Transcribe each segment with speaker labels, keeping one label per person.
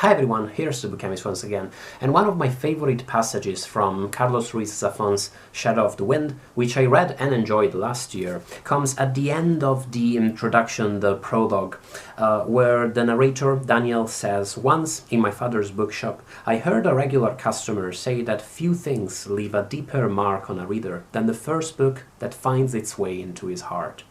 Speaker 1: Hi everyone, here's the Bookchemist once again, and one of my favorite passages from Carlos Ruiz Zafón's Shadow of the Wind, which I read and enjoyed last year, comes at the end of the introduction, the prologue, where the narrator, Daniel, says, "Once, in my father's bookshop, I heard a regular customer say that few things leave a deeper mark on a reader than the first book that finds its way into his heart.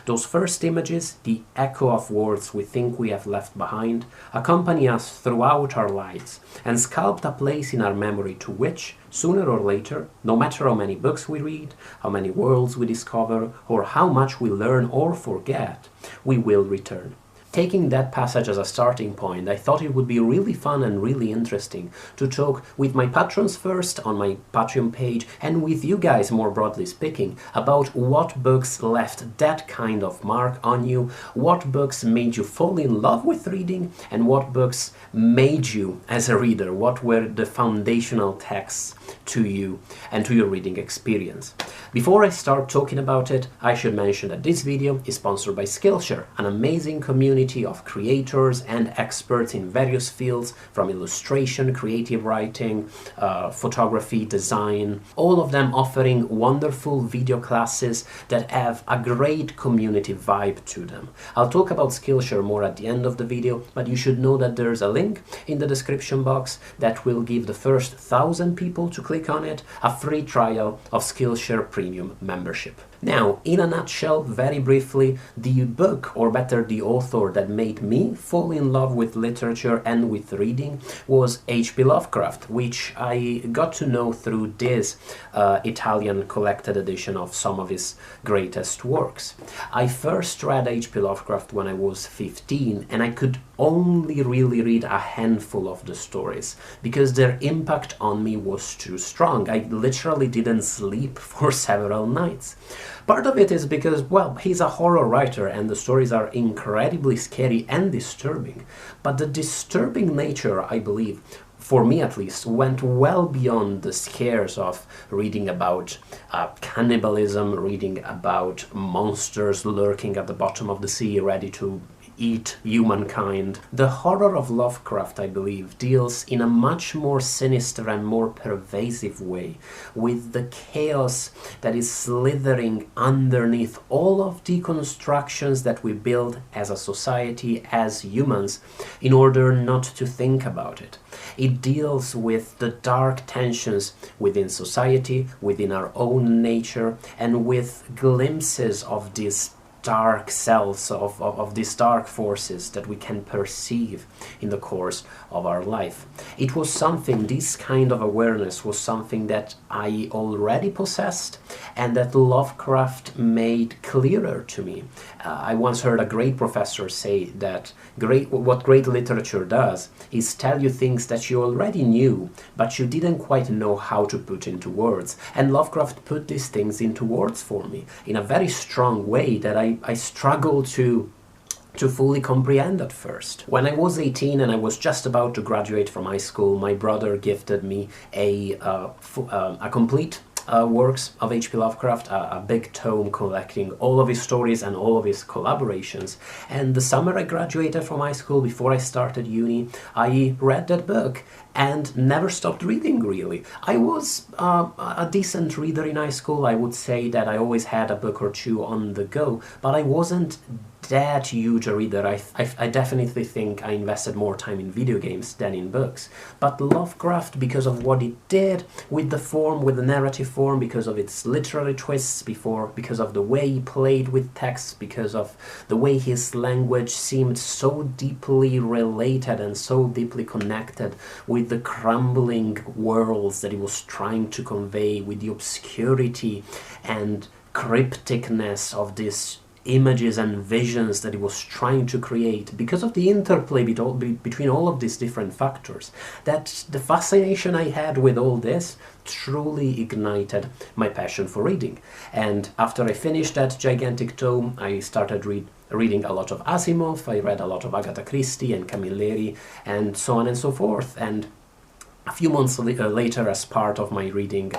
Speaker 1: Those first images, the echo of words we think we have left behind, accompany us throughout our lives and sculpt a place in our memory to which, sooner or later, no matter how many books we read, how many worlds we discover, or how much we learn or forget, we will return." Taking that passage as a starting point, I thought it would be really fun and really interesting to talk with my patrons first on my Patreon page and with you guys more broadly speaking about what books left that kind of mark on you, what books made you fall in love with reading, and what books made you as a reader, what were the foundational texts to you and to your reading experience. Before I start talking about it, I should mention that this video is sponsored by Skillshare, an amazing community of creators and experts in various fields, from illustration, creative writing, photography, design, all of them offering wonderful video classes that have a great community vibe to them. I'll talk about Skillshare more at the end of the video, but you should know that there's a link in the description box that will give the first 1,000 people to click on it a free trial of Skillshare Premium membership. Now, in a nutshell, very briefly, the book, or better the author that made me fall in love with literature and with reading was H.P. Lovecraft, which I got to know through this Italian collected edition of some of his greatest works. I first read H.P. Lovecraft when I was 15, and I could only really read a handful of the stories because their impact on me was too strong. I literally didn't sleep for several nights. Part of it is because, well, he's a horror writer and the stories are incredibly scary and disturbing. But the disturbing nature, I believe, for me at least, went well beyond the scares of reading about cannibalism, reading about monsters lurking at the bottom of the sea ready to eat humankind. The horror of Lovecraft, I believe, deals in a much more sinister and more pervasive way with the chaos that is slithering underneath all of the constructions that we build as a society, as humans, in order not to think about it. It deals with the dark tensions within society, within our own nature, and with glimpses of this dark selves, of these dark forces that we can perceive in the course of our life. It was something, this kind of awareness was something that I already possessed and that Lovecraft made clearer to me. I once heard a great professor say that what great literature does is tell you things that you already knew, but you didn't quite know how to put into words. And Lovecraft put these things into words for me in a very strong way that I struggled to fully comprehend at first. When I was 18 and I was just about to graduate from high school, my brother gifted me a complete works of H.P. Lovecraft, a big tome collecting all of his stories and all of his collaborations. And the summer I graduated from high school, before I started uni, I read that book and never stopped reading, really. I was a decent reader in high school. I would say that I always had a book or two on the go, but I wasn't that huge a reader. I definitely think I invested more time in video games than in books. But Lovecraft, because of what it did with the form, with the narrative form, because of its literary twists, because of the way he played with text, because of the way his language seemed so deeply related and so deeply connected with the crumbling worlds that he was trying to convey, with the obscurity and crypticness of this images and visions that he was trying to create, because of the interplay between all of these different factors, that the fascination I had with all this truly ignited my passion for reading. And after I finished that gigantic tome, I started reading a lot of Asimov, I read a lot of Agatha Christie and Camilleri, and so on and so forth. And a few months later, as part of my reading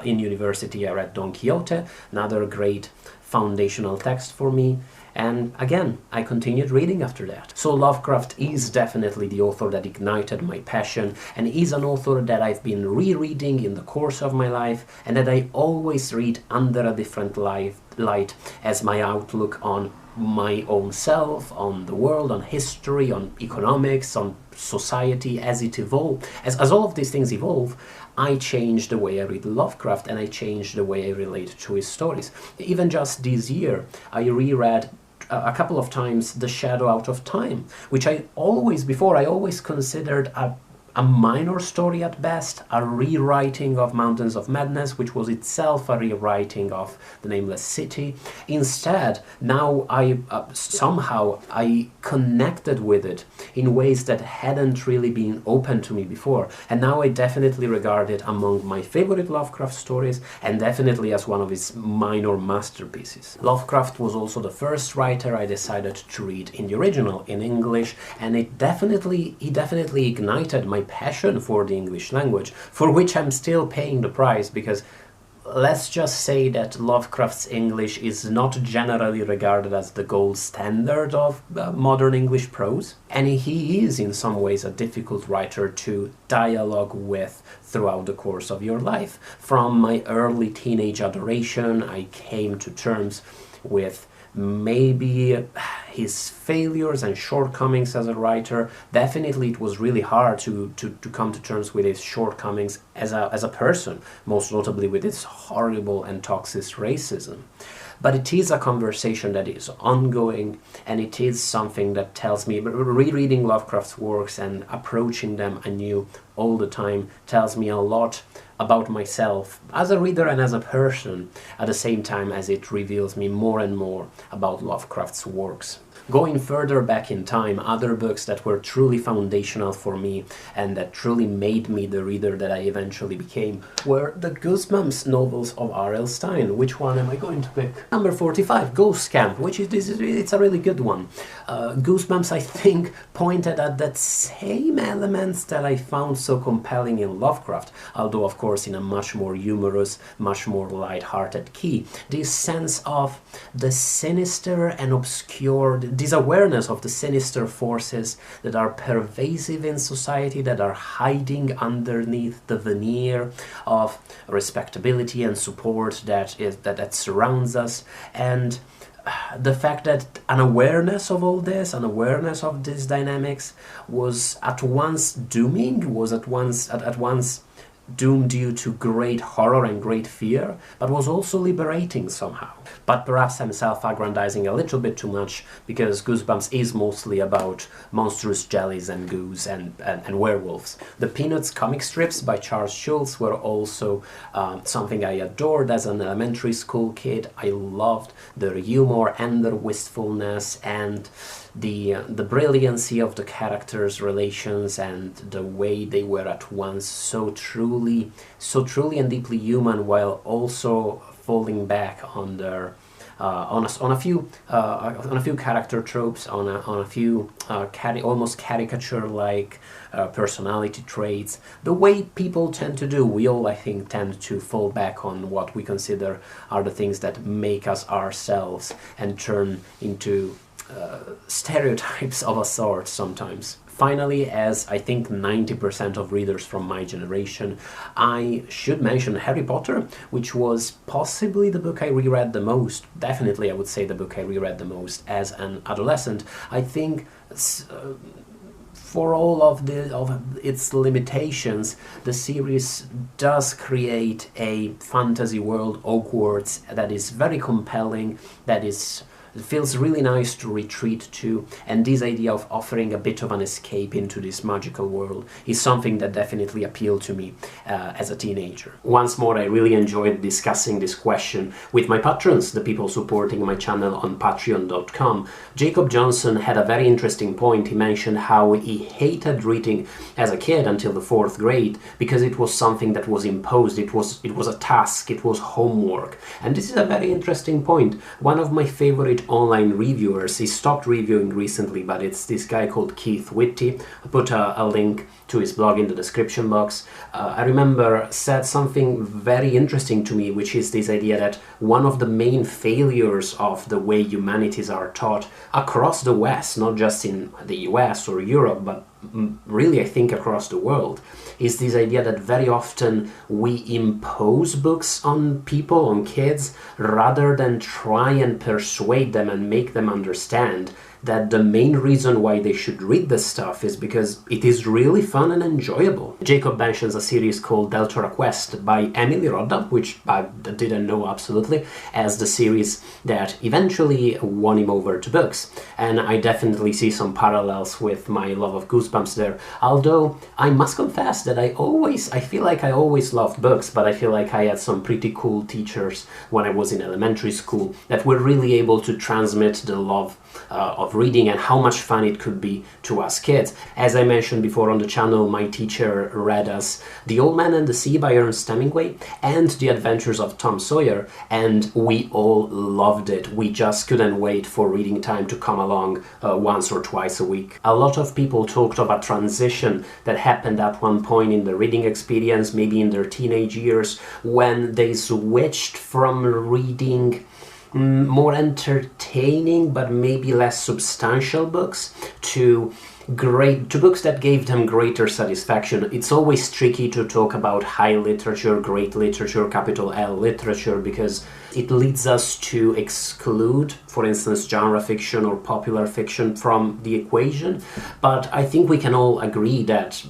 Speaker 1: in university, I read Don Quixote, another great foundational text for me. And again, I continued reading after that. So Lovecraft is definitely the author that ignited my passion, and is an author that I've been rereading in the course of my life, and that I always read under a different light as my outlook on my own self, on the world, on history, on economics, on society as it evolves. As all of these things evolve, I change the way I read Lovecraft, and I change the way I relate to his stories. Even just this year, I reread a couple of times The Shadow Out of Time, which I always considered a minor story at best, a rewriting of Mountains of Madness, which was itself a rewriting of The Nameless City. Instead, now somehow I connected with it in ways that hadn't really been open to me before, and now I definitely regard it among my favorite Lovecraft stories, and definitely as one of his minor masterpieces. Lovecraft was also the first writer I decided to read in the original, in English, and he definitely ignited my passion for the English language, for which I'm still paying the price, because let's just say that Lovecraft's English is not generally regarded as the gold standard of modern English prose, and he is in some ways a difficult writer to dialogue with throughout the course of your life. From my early teenage adoration, I came to terms with maybe his failures and shortcomings as a writer. Definitely it was really hard to come to terms with his shortcomings as a person, most notably with his horrible and toxic racism. But it is a conversation that is ongoing, and it is something that tells me, rereading Lovecraft's works and approaching them anew all the time tells me a lot about myself as a reader and as a person, at the same time as it reveals me more and more about Lovecraft's works. Going further back in time, other books that were truly foundational for me and that truly made me the reader that I eventually became were the Goosebumps novels of R.L. Stine. Which one am I going to pick? Number 45, Ghost Camp, which it's a really good one. Goosebumps, I think, pointed at that same elements that I found so compelling in Lovecraft, although of course in a much more humorous, much more light-hearted key. This sense of the sinister and obscure, this awareness of the sinister forces that are pervasive in society, that are hiding underneath the veneer of respectability and support that surrounds us, and the fact that an awareness of all this, an awareness of these dynamics, was at once dooming, was at once doomed due to great horror and great fear, but was also liberating somehow. But perhaps I'm self-aggrandizing a little bit too much, because Goosebumps is mostly about monstrous jellies and goos and werewolves. The Peanuts comic strips by Charles Schulz were also something I adored as an elementary school kid. I loved their humor and their wistfulness and the brilliancy of the characters' relations, and the way they were at once so truly and deeply human, while also falling back on their on a few character tropes, on a few almost caricature-like personality traits. The way people tend to do. We all, I think, tend to fall back on what we consider are the things that make us ourselves and turn into stereotypes of a sort sometimes. Finally, as I think 90% of readers from my generation, I should mention Harry Potter, which was possibly the book I reread the most. Definitely, I would say the book I reread the most as an adolescent. I think for all of its limitations, the series does create a fantasy world, Hogwarts, that is very compelling, it feels really nice to retreat to, and this idea of offering a bit of an escape into this magical world is something that definitely appealed to me as a teenager. Once more, I really enjoyed discussing this question with my patrons, the people supporting my channel on patreon.com. Jacob Johnson had a very interesting point. He mentioned how he hated reading as a kid until the 4th grade because it was something that was imposed, it was a task, it was homework. And this is a very interesting point. One of my favorite online reviewers, he stopped reviewing recently, but it's this guy called Keith Whitty. I put a link to his blog in the description box, I remember said something very interesting to me, which is this idea that one of the main failures of the way humanities are taught across the West, not just in the US or Europe, but really I think across the world, is this idea that very often we impose books on people, on kids, rather than try and persuade them and make them understand that the main reason why they should read this stuff is because it is really fun and enjoyable. Jacob mentions a series called Deltora Quest by Emily Rodda, which I didn't know absolutely, as the series that eventually won him over to books. And I definitely see some parallels with my love of Goosebumps there. Although I must confess that I feel like I always loved books, but I feel like I had some pretty cool teachers when I was in elementary school that were really able to transmit the love of reading and how much fun it could be to us kids. As I mentioned before on the channel, my teacher read us The Old Man and the Sea by Ernest Hemingway and The Adventures of Tom Sawyer, and we all loved it. We just couldn't wait for reading time to come along once or twice a week. A lot of people talked of a transition that happened at one point in the reading experience, maybe in their teenage years, when they switched from reading more entertaining but maybe less substantial books to books that gave them greater satisfaction. It's always tricky to talk about high literature, great literature, capital L literature, because it leads us to exclude, for instance, genre fiction or popular fiction from the equation. But I think we can all agree that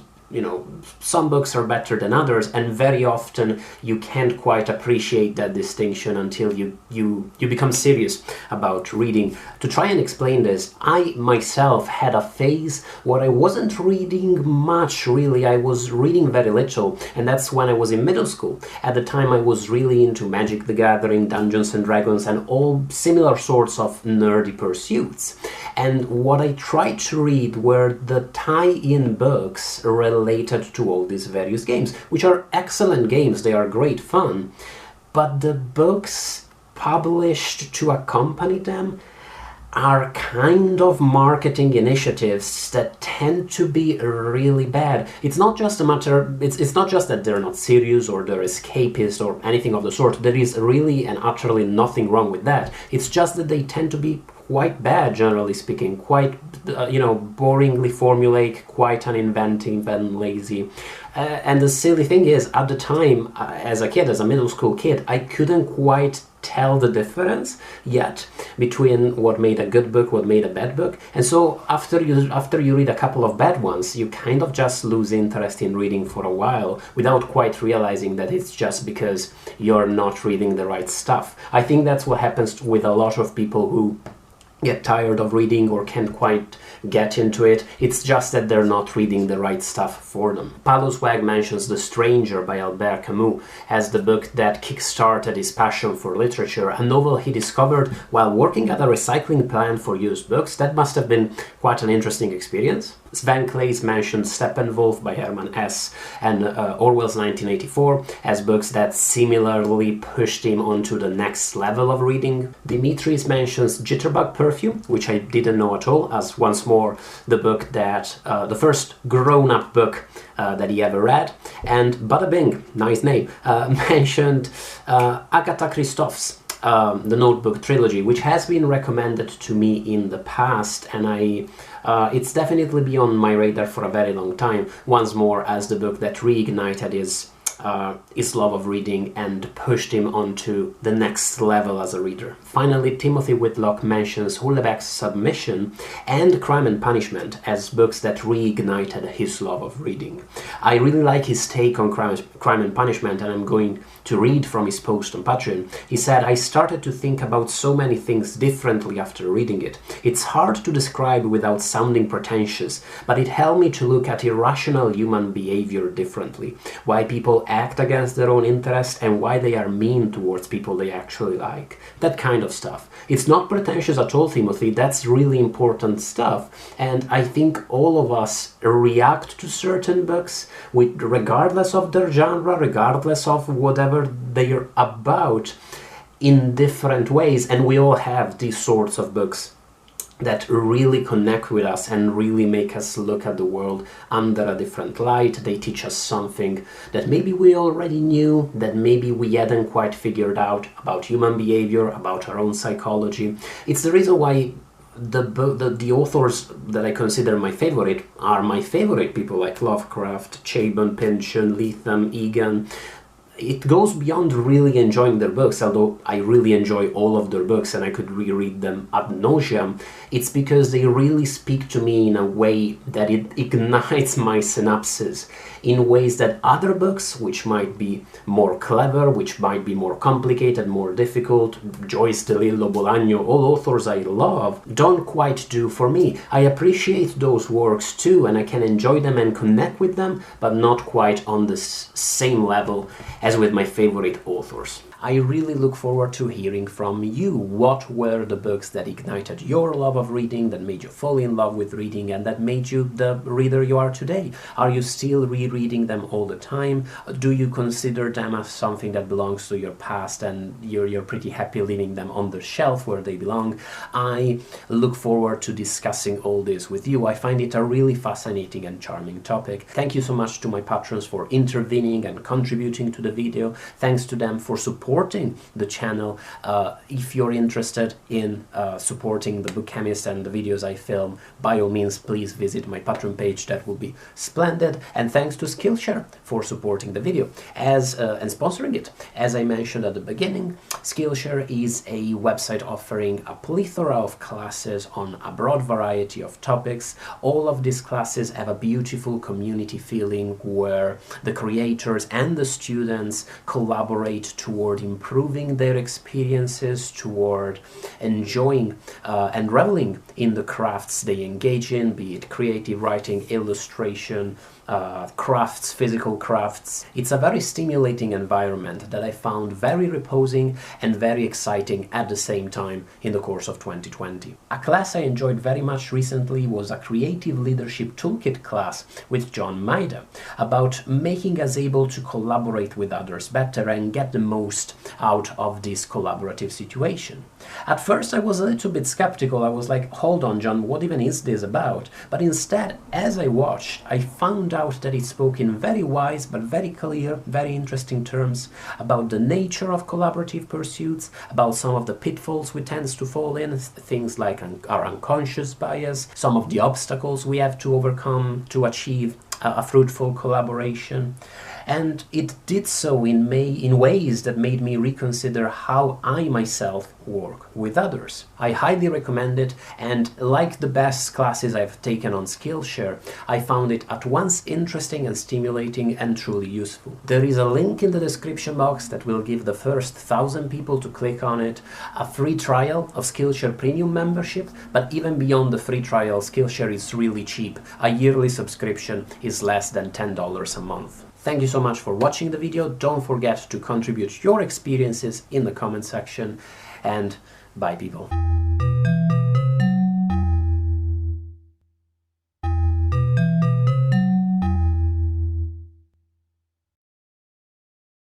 Speaker 1: some books are better than others, and very often you can't quite appreciate that distinction until you become serious about reading. To try and explain this, I myself had a phase where I wasn't reading much, really. I was reading very little, and that's when I was in middle school. At the time I was really into Magic the Gathering, Dungeons and Dragons, and all similar sorts of nerdy pursuits. And what I tried to read were the tie-in books related to all these various games, which are excellent games, they are great fun, but the books published to accompany them are kind of marketing initiatives that tend to be really bad. It's not just it's not just that they're not serious or they're escapist or anything of the sort. There is really and utterly nothing wrong with that. It's just that they tend to be quite bad, generally speaking, quite boringly formulaic, quite uninventive and lazy. And the silly thing is, at the time, as a middle school kid, I couldn't quite tell the difference yet between what made a good book, what made a bad book. And so after you read a couple of bad ones, you kind of just lose interest in reading for a while without quite realizing that it's just because you're not reading the right stuff. I think that's what happens with a lot of people who get tired of reading or can't quite get into it. It's just that they're not reading the right stuff for them. Paulo Swag mentions The Stranger by Albert Camus as the book that kickstarted his passion for literature, a novel he discovered while working at a recycling plant for used books. That must have been quite an interesting experience. Sven Claes mentioned Steppenwolf by Herman S. and Orwell's 1984 as books that similarly pushed him onto the next level of reading. Dimitris mentions Jitterbug Perfume, which I didn't know at all, as once more the book that, the first grown-up book that he ever read. And Bada Bing, nice name, mentioned Agatha Christoph's The Notebook trilogy, which has been recommended to me in the past, and it's definitely been on my radar for a very long time, once more as the book that reignited his love of reading and pushed him onto the next level as a reader. Finally, Timothy Whitlock mentions Houellebecq's Submission and Crime and Punishment as books that reignited his love of reading. I really like his take on Crime and Punishment, and I'm going to read from his post on Patreon. He said, "I started to think about so many things differently after reading it. It's hard to describe without sounding pretentious, but it helped me to look at irrational human behavior differently. Why people act against their own interest and why they are mean towards people they actually like. That kind of stuff. It's not pretentious at all, Timothy. That's really important stuff. And I think all of us react to certain books regardless of their genre, regardless of whatever they're about, in different ways. And we all have these sorts of books that really connect with us and really make us look at the world under a different light. They teach us something that maybe we already knew, that maybe we hadn't quite figured out about human behavior, about our own psychology. It's the reason why the authors that I consider my favorite are my favorite people, like Lovecraft, Chabon, Pynchon, Lethem, Egan. It goes beyond really enjoying their books, although I really enjoy all of their books and I could reread them ad nauseam. It's because they really speak to me in a way that it ignites my synapses in ways that other books, which might be more clever, which might be more complicated, more difficult, Joyce DeLillo, Bolaño, all authors I love, don't quite do for me. I appreciate those works too, and I can enjoy them and connect with them, but not quite on the same level as with my favorite authors. I really look forward to hearing from you. What were the books that ignited your love of reading, that made you fall in love with reading, and that made you the reader you are today? Are you still rereading them all the time? Do you consider them as something that belongs to your past and you're pretty happy leaving them on the shelf where they belong? I look forward to discussing all this with you. I find it a really fascinating and charming topic. Thank you so much to my patrons for intervening and contributing to the video. Thanks to them for supporting the channel. If you're interested in supporting the Book Chemist and the videos I film, by all means please visit my Patreon page. That will be splendid. And thanks to Skillshare for supporting the video and sponsoring it. As I mentioned at the beginning, Skillshare is a website offering a plethora of classes on a broad variety of topics. All of these classes have a beautiful community feeling where the creators and the students collaborate toward improving their experiences, toward enjoying and reveling in the crafts they engage in, be it creative writing, illustration, crafts, physical crafts. It's a very stimulating environment that I found very reposing and very exciting at the same time in the course of 2020. A class I enjoyed very much recently was a Creative Leadership Toolkit class with John Maida about making us able to collaborate with others better and get the most out of this collaborative situation. At first I was a little bit skeptical. I was like, hold on John, what even is this about? But instead, as I watched, I found out that it spoke in very wise but very clear, very interesting terms about the nature of collaborative pursuits, about some of the pitfalls we tend to fall in, things like our unconscious bias, some of the obstacles we have to overcome to achieve a fruitful collaboration. And it did so in ways that made me reconsider how I myself work with others. I highly recommend it, and like the best classes I've taken on Skillshare, I found it at once interesting and stimulating and truly useful. There is a link in the description box that will give the first 1,000 people to click on it a free trial of Skillshare Premium membership, but even beyond the free trial, Skillshare is really cheap. A yearly subscription is less than $10 a month. Thank you so much for watching the video. Don't forget to contribute your experiences in the comment section, and bye people.